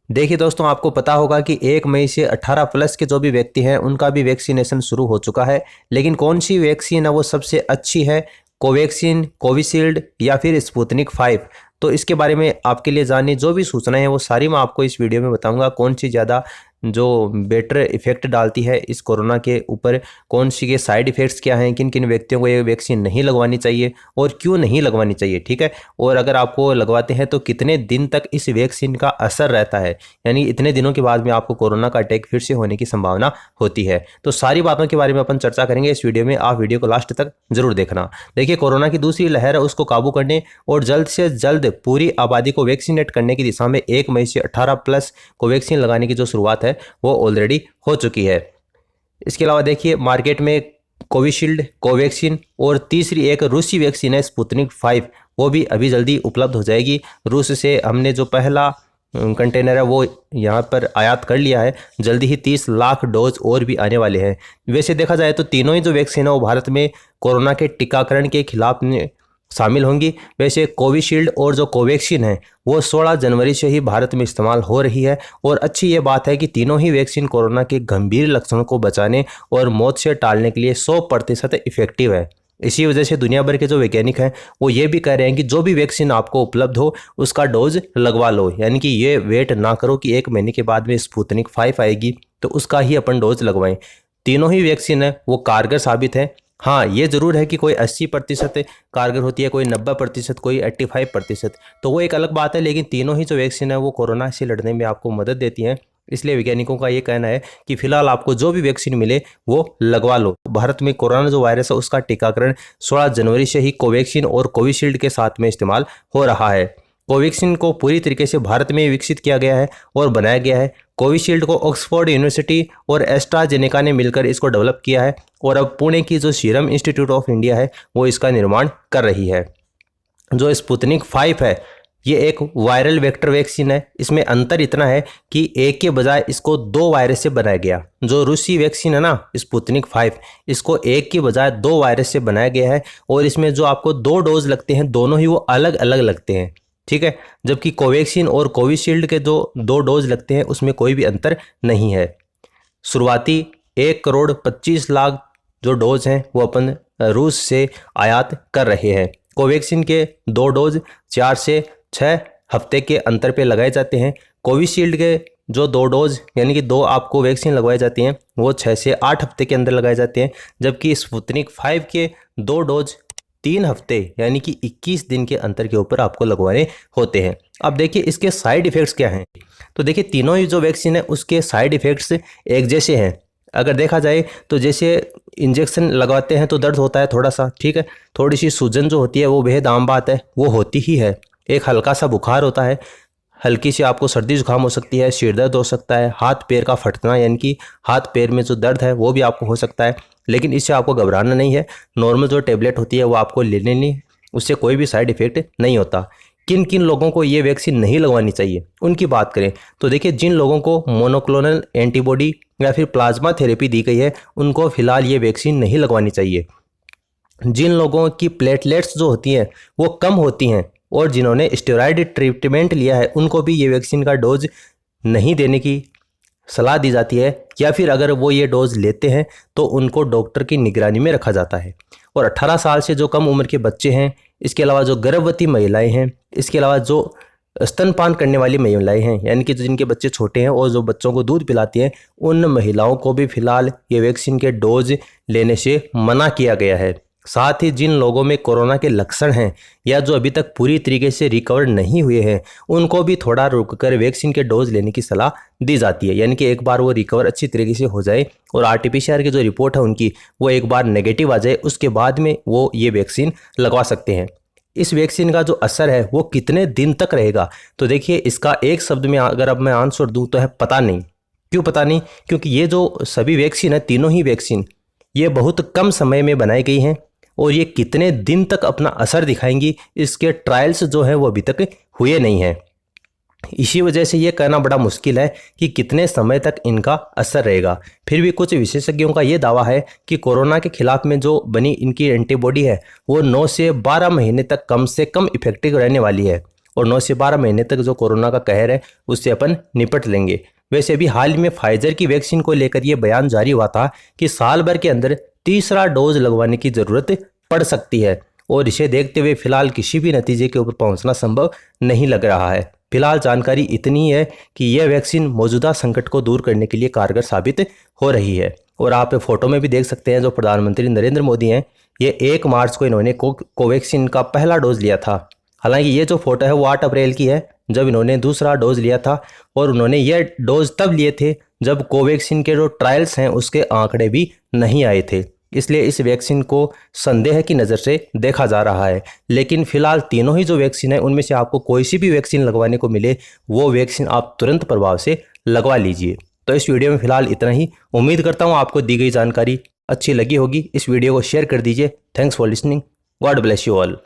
देखिए दोस्तों, आपको पता होगा कि 1 मई से 18 प्लस के जो भी व्यक्ति हैं उनका भी वैक्सीनेशन शुरू हो चुका है। लेकिन कौन सी वैक्सीन है वो सबसे अच्छी है, कोवैक्सीन, कोविशील्ड या फिर स्पुतनिक 5? तो इसके बारे में आपके लिए जाननी जो भी सूचनाएं हैं वो सारी मैं आपको इस वीडियो में बताऊंगा। कौन सी ज़्यादा जो बेटर इफेक्ट डालती है इस कोरोना के ऊपर, कौन सी के साइड इफ़ेक्ट्स क्या हैं, किन किन व्यक्तियों को ये वैक्सीन नहीं लगवानी चाहिए और क्यों नहीं लगवानी चाहिए, ठीक है। और अगर आपको लगवाते हैं तो कितने दिन तक इस वैक्सीन का असर रहता है, यानी इतने दिनों के बाद में आपको कोरोना का अटैक फिर से होने की संभावना होती है। तो सारी बातों के बारे में अपन चर्चा करेंगे इस वीडियो में, आप वीडियो को लास्ट तक जरूर देखना। देखिए, कोरोना की दूसरी लहर है उसको काबू करने और जल्द से जल्द पूरी आबादी को वैक्सीनेट करने की दिशा में 1 मई से 18 प्लस को वैक्सीन लगाने की जो शुरुआत है वो ऑलरेडी हो चुकी है। इसके अलावा देखिए, मार्केट में कोविशील्ड, कोवैक्सीन और तीसरी एक रूसी वैक्सीन है स्पुतनिक 5, वो भी अभी जल्दी उपलब्ध हो जाएगी। रूस से हमने जो पहला कंटेनर है वो यहाँ पर आयात कर लिया है। जल्दी ही 30 लाख डोज और भी आने वाले हैं। वैसे देखा जाए तो तीनों ही जो वैक्सीन है वो भारत में कोरोना के टीकाकरण के खिलाफ शामिल होंगी। वैसे कोविशील्ड और जो कोवैक्सीन है वो 16 जनवरी से ही भारत में इस्तेमाल हो रही है। और अच्छी ये बात है कि तीनों ही वैक्सीन कोरोना के गंभीर लक्षणों को बचाने और मौत से टालने के लिए 100% इफेक्टिव है। इसी वजह से दुनिया भर के जो वैज्ञानिक हैं वो ये भी कह रहे हैं कि जो भी वैक्सीन आपको उपलब्ध हो उसका डोज लगवा लो, यानी कि ये वेट ना करो कि 1 महीने के बाद में स्पुतनिक 5 आएगी तो उसका ही अपन डोज लगवाएं। तीनों ही वैक्सीन है वो कारगर साबित है। हाँ, ये जरूर है कि कोई 80% कारगर होती है, कोई 90%, कोई 85%, तो वो एक अलग बात है। लेकिन तीनों ही जो वैक्सीन है वो कोरोना से लड़ने में आपको मदद देती हैं। इसलिए वैज्ञानिकों का ये कहना है कि फिलहाल आपको जो भी वैक्सीन मिले वो लगवा लो। भारत में कोरोना जो वायरस है उसका टीकाकरण 16 जनवरी से ही कोवैक्सीन और कोविशील्ड के साथ में इस्तेमाल हो रहा है। कोवैक्सीन को पूरी तरीके से भारत में विकसित किया गया है और बनाया गया है। कोविशील्ड को ऑक्सफोर्ड यूनिवर्सिटी और एस्ट्राजेनेका ने मिलकर इसको डेवलप किया है और अब पुणे की जो सीरम इंस्टीट्यूट ऑफ इंडिया है वो इसका निर्माण कर रही है। जो स्पुतनिक 5 है ये एक वायरल वेक्टर वैक्सीन है। इसमें अंतर इतना है कि एक के बजाय इसको 2 वायरस से बनाया गया। जो रूसी वैक्सीन है ना स्पुतनिक 5, इसको एक के बजाय 2 वायरस से बनाया गया है और इसमें जो आपको 2 डोज लगते हैं दोनों ही वो अलग अलग लगते हैं, ठीक है। जबकि कोवैक्सीन और कोविशील्ड के जो 2 डोज लगते हैं उसमें कोई भी अंतर नहीं है। शुरुआती 1,25,00,000 जो डोज हैं वो अपन रूस से आयात कर रहे हैं। कोवैक्सीन के 2 डोज 4 से 6 हफ्ते के अंतर पे लगाए जाते हैं। कोविशील्ड के जो 2 डोज यानी कि 2 आपको वैक्सीन लगवाई जाती हैं वो 6 से 8 हफ्ते के अंदर लगाए जाते हैं। जबकि स्पुतनिक 5 के 2 डोज 3 हफ्ते यानी कि 21 दिन के अंतर के ऊपर आपको लगवाने होते हैं। अब देखिए इसके साइड इफ़ेक्ट्स क्या हैं। तो देखिए तीनों ही जो वैक्सीन है उसके साइड इफ़ेक्ट्स एक जैसे हैं। अगर देखा जाए तो जैसे इंजेक्शन लगवाते हैं तो दर्द होता है थोड़ा सा, ठीक है। थोड़ी सी सूजन जो होती है वो बेहद आम बात है, वो होती ही है। एक हल्का सा बुखार होता है, हल्की सी आपको सर्दी जुकाम हो सकती है, सिर दर्द हो सकता है, हाथ पैर का फटना यानी कि हाथ पैर में जो दर्द है वो भी आपको हो सकता है। लेकिन इससे आपको घबराना नहीं है। नॉर्मल जो टेबलेट होती है वो आपको ले लेनी, उससे कोई भी साइड इफेक्ट नहीं होता। किन किन लोगों को ये वैक्सीन नहीं लगवानी चाहिए उनकी बात करें तो देखिए, जिन लोगों को मोनोक्लोनल एंटीबॉडी या फिर प्लाज्मा थेरेपी दी गई है उनको फिलहाल ये वैक्सीन नहीं लगवानी चाहिए। जिन लोगों की प्लेटलेट्स जो होती हैं वो कम होती हैं और जिन्होंने स्टेरॉयड ट्रीटमेंट लिया है उनको भी ये वैक्सीन का डोज नहीं देने की सलाह दी जाती है, या फिर अगर वो ये डोज लेते हैं तो उनको डॉक्टर की निगरानी में रखा जाता है। और 18 साल से जो कम उम्र के बच्चे हैं, इसके अलावा जो गर्भवती महिलाएं हैं, इसके अलावा जो स्तनपान करने वाली महिलाएं हैं यानी कि जिनके बच्चे छोटे हैं और जो बच्चों को दूध पिलाती हैं, उन महिलाओं को भी फिलहाल ये वैक्सीन के डोज लेने से मना किया गया है। साथ ही जिन लोगों में कोरोना के लक्षण हैं या जो अभी तक पूरी तरीके से रिकवर नहीं हुए हैं उनको भी थोड़ा रुककर वैक्सीन के डोज लेने की सलाह दी जाती है। यानी कि एक बार वो रिकवर अच्छी तरीके से हो जाए और आरटीपीसीआर की जो रिपोर्ट है उनकी वो एक बार नेगेटिव आ जाए, उसके बाद में वो ये वैक्सीन लगवा सकते हैं। इस वैक्सीन का जो असर है वो कितने दिन तक रहेगा, तो देखिए इसका एक शब्द में अगर अब मैं आंसर दूं तो है पता नहीं। क्यों पता नहीं? क्योंकि ये जो सभी वैक्सीन है, तीनों ही वैक्सीन ये बहुत कम समय में बनाई गई हैं और ये कितने दिन तक अपना असर दिखाएंगी इसके ट्रायल्स जो है वो अभी तक हुए नहीं हैं। इसी वजह से ये कहना बड़ा मुश्किल है कि कितने समय तक इनका असर रहेगा। फिर भी कुछ विशेषज्ञों का ये दावा है कि कोरोना के खिलाफ में जो बनी इनकी एंटीबॉडी है वो 9 से 12 महीने तक कम से कम इफेक्टिव रहने वाली है और 9 से 12 महीने तक जो कोरोना का कहर है उससे अपन निपट लेंगे। वैसे अभी हाल में फाइजर की वैक्सीन को लेकर ये बयान जारी हुआ था कि साल भर के अंदर तीसरा डोज लगवाने की जरूरत पड़ सकती है, और इसे देखते हुए फिलहाल किसी भी नतीजे के ऊपर पहुंचना संभव नहीं लग रहा है। फिलहाल जानकारी इतनी है कि यह वैक्सीन मौजूदा संकट को दूर करने के लिए कारगर साबित हो रही है। और आप फोटो में भी देख सकते हैं जो प्रधानमंत्री नरेंद्र मोदी हैं, ये 1 मार्च को इन्होंने कोवैक्सीन का पहला डोज लिया था। हालांकि ये जो फोटो है वो 8 अप्रैल की है जब इन्होंने दूसरा डोज लिया था, और उन्होंने ये डोज तब लिए थे जब कोवैक्सीन के जो ट्रायल्स हैं उसके आंकड़े भी नहीं आए थे। इसलिए इस वैक्सीन को संदेह की नज़र से देखा जा रहा है। लेकिन फिलहाल तीनों ही जो वैक्सीन है उनमें से आपको कोई सी भी वैक्सीन लगवाने को मिले वो वैक्सीन आप तुरंत प्रभाव से लगवा लीजिए। तो इस वीडियो में फिलहाल इतना ही। उम्मीद करता हूँ आपको दी गई जानकारी अच्छी लगी होगी। इस वीडियो को शेयर कर दीजिए। Thanks for listening. God bless you all.